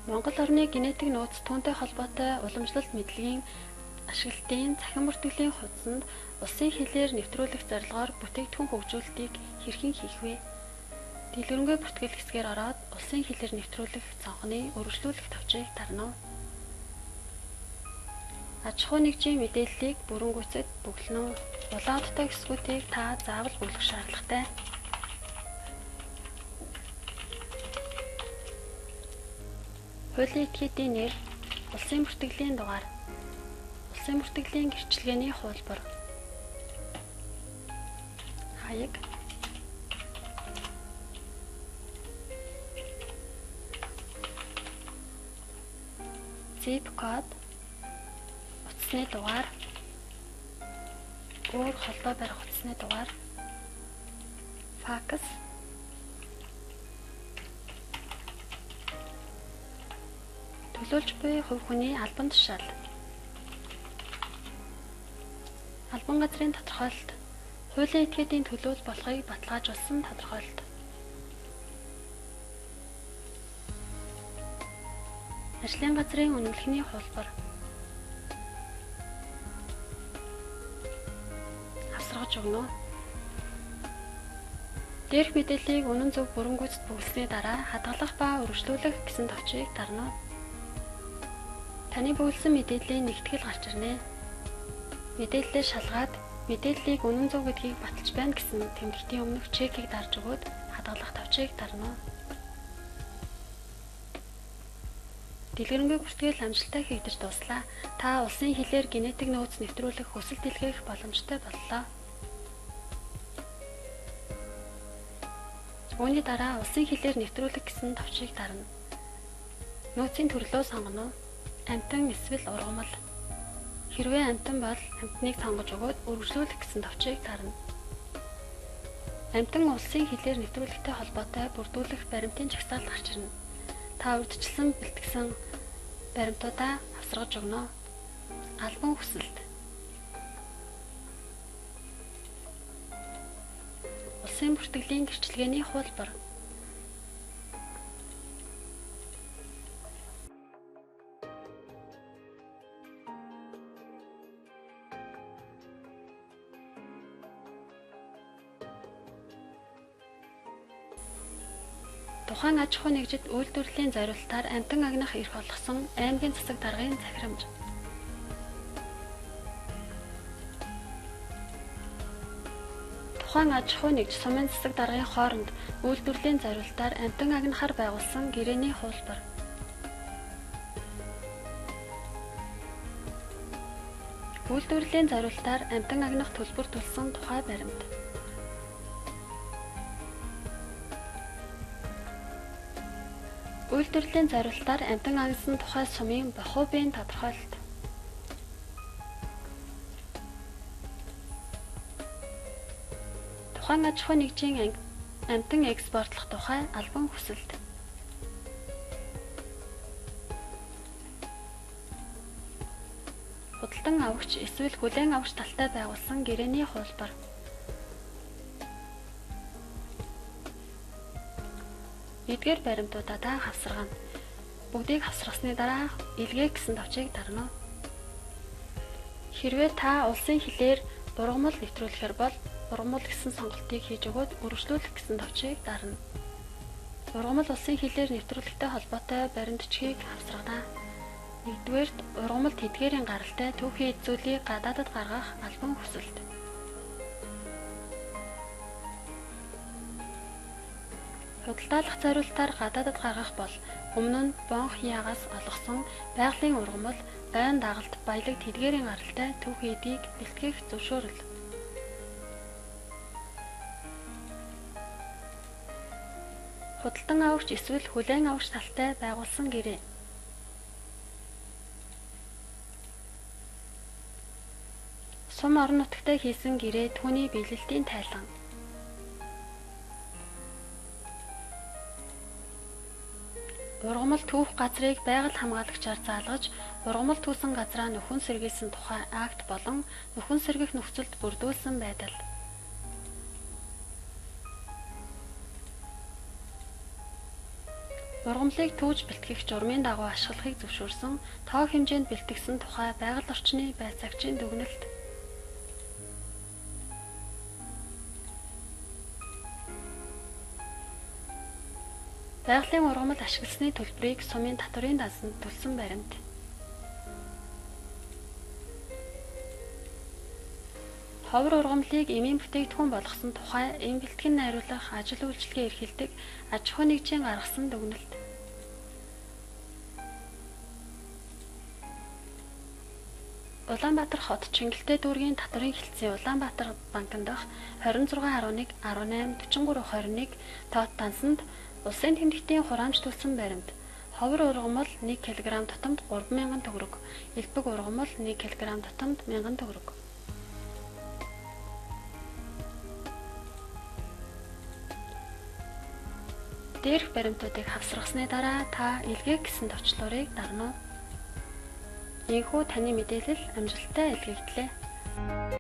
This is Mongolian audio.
Монгол орны генетик нууц түүнтэй холбоотой уламжлалт мэдлэгийн ашиглалтын цахим бүртгэлийн хуудсанд улсын хилээр нэвтрүүлэх зорилгоор бүтээгдэхүүн хөгжүүлэлтийг хэрхэн хийх вэ? Дэлгэрэнгүй бүртгэл хэсгээр ороод улсын хилээр нэвтрүүлэх цонхны үргэлжлүүлэх товчийг тарна. Аж ахуй нэгжийн мэдээллийг бүрэн гүйцэд бүглэнэ үү? Улаан утгатай хэсгүүдийг та заавал бүглэх шаардлагатай. Хуулийн этгээдийн нэр, улсын бүртгэлийн дугаар, улсын бүртгэлийн гэрчилгээний хуулбар, хаяг, zip код, утасны дугаар, өөр холбоо барих утасны дугаар, факс, төлөөлж буй хувь хүний албан тушаал, албан газрын тодорхойлолт, хуулийн этгээдийн төлөөлөл болохыг баталгаажуулсан тодорхойлолт, ажлын газрын үнэмлэхний хуулбар, авсаргаж өгнө. Дээрх мэдээллийг үнэн зөв бүрэн гүйцэд бүглэсний дараа хадгалах ба үргэлжлүүлэх гэсэн товчийг дарна. Таны бүглэсэн мэдээллийн нэгтгэл гарч ирнэ. Мэдээллээ шалгаад мэдээллийг үнэн зөв гэдгийг баталж байна гэсэн тэмдэгтийн өмнөх чекийг дарж өгөөд хадгалах товчийг дарна. Дэлгэрэнгүй бүртгэл амжилттай хийгдэж дуслаа. Та улсын хилээр генетик нууц нэвтрүүлэх хүсэлт илгээх боломжтой боллоо. Үүний дараа улсын хилээр нэвтрүүлэх гэсэн товчийг дарна. Нууцын төрлөө сонгоно. Амтан эсвэл ургамал. Хэрвээ амтан бол амтныг сонгож өгөөд үргэлжлүүлэх гэсэн товчийг дарна. Амтан улсын хилээр нэвтрүүлэхтэй холбоотой бүрдүүлэх баримтын жагсаалт гарч ирнэ. Та урьдчилсан бэлтгэсэн баримтуудаа авсаргаж өгнө. Албан хүсэлт. Улсын бүртгэлийн гэрчилгээний хуулбар. Тухайн аж ахуй нэгжид үйлдвэрлэлийн зориулалтаар амтан агнах эрх олгосон аймгийн засаг даргын захирамж. Тухайн аж ахуй нэгж сумын засаг даргын хооронд үйлдвэрлэлийн зориулалтаар амтан агнахаар байгуулсан гэрээний хуулбар. Үйлдвэрлэлийн зориулалтаар амтан агнах төлбөр төлсөн тухай баримт. Үйлдвэрлэлийн зориулалтаар амтан агнасан тухай сумын бохообын тодорхойлолт. Тухайн аж ахуй нэгжийн амтан экспортлох тухай албан хүсэлт. Худалдан авагч эсвэл хүлээн авагч талтай байгуулсан гэрээний хуулбар. Эдгээр баримтуудаа та хавсаргана. Бүгдийг хавсрагсны дараа илгээх гэсэн товчийг дарна. Хэрвээ та улсын хилээр ургамал нэвтрүүлэхээр бол ургамал гэсэн сонголтыг хийж өгөөд үргэлжлүүлэх гэсэн товчийг дарна. Ургамал улсын хилээр нэвтрүүлэхтэй холбоотой баримтчгийг хавсаргана. Нэгдүгээрт ургамалд тэдгээрийн гаралтай түүхийн эд зүйлийг гадаадад гаргах албан хүсэлт. Худалдаалах зориулалтаар гадаадад гаргах бол өмнө нь бонх ягаас олгосон байгалийн ургамал, ойн дагалт, баялаг тэдгээрийн гаралтай түүхийн эдийг бэлтгэх зөвшөөрөл. Худалдан авагч эсвэл хүлээн авагч талтай байгуулсан гэрээ. Сум орон нутагтаа хийсэн гэрээ түүний биелэлтийн тайлан. Ургамал түүх газрыг байгаль хамгаалагчаар заалгаж, ургамал түүсэн газраа нөхөн сэргийлсэн тухай акт болон нөхөн сэргэх нөхцөлд бүрдүүлсэн байдал. Ургамлыг түүж бэлтгэх журмын дагуу ашиглахыг зөвшөөрсөн тоо хэмжээнд бэлтгэсэн тухай байгаль орчны байцаагчийн дүгнэлт. Байгалийн ургамал ашигласны төлбөрийг сумын татврын дансанд төлсөн баримт. Ховор ургамлыг эмийн бүтээгдэхүүн болгосон тухай эм бэлтгэн найруулах ажил үйлчилгээ эрхэлдэг аж ахуйн нэгжийн гаргасан дүгнэлт. Улаанбаатар хот Чингэлтэй дүүргийн татврын хэлтсийн Улаанбаатар банкнд дах 2611 4321 тоот дансанд улсын тэмдэгтийн хураамж төлсөн баримт. Ховор ургамал 1 кг тутамд 3000 төгрөг, элбэг ургамал 1 кг тутамд 1000 төгрөг. Дээрх баримтуудыг хавсрагсны дараа та илгээх гэсэн товчлуурыг дарна уу? Ийхүү таны мэдээлэл амжилттай илгээглээ.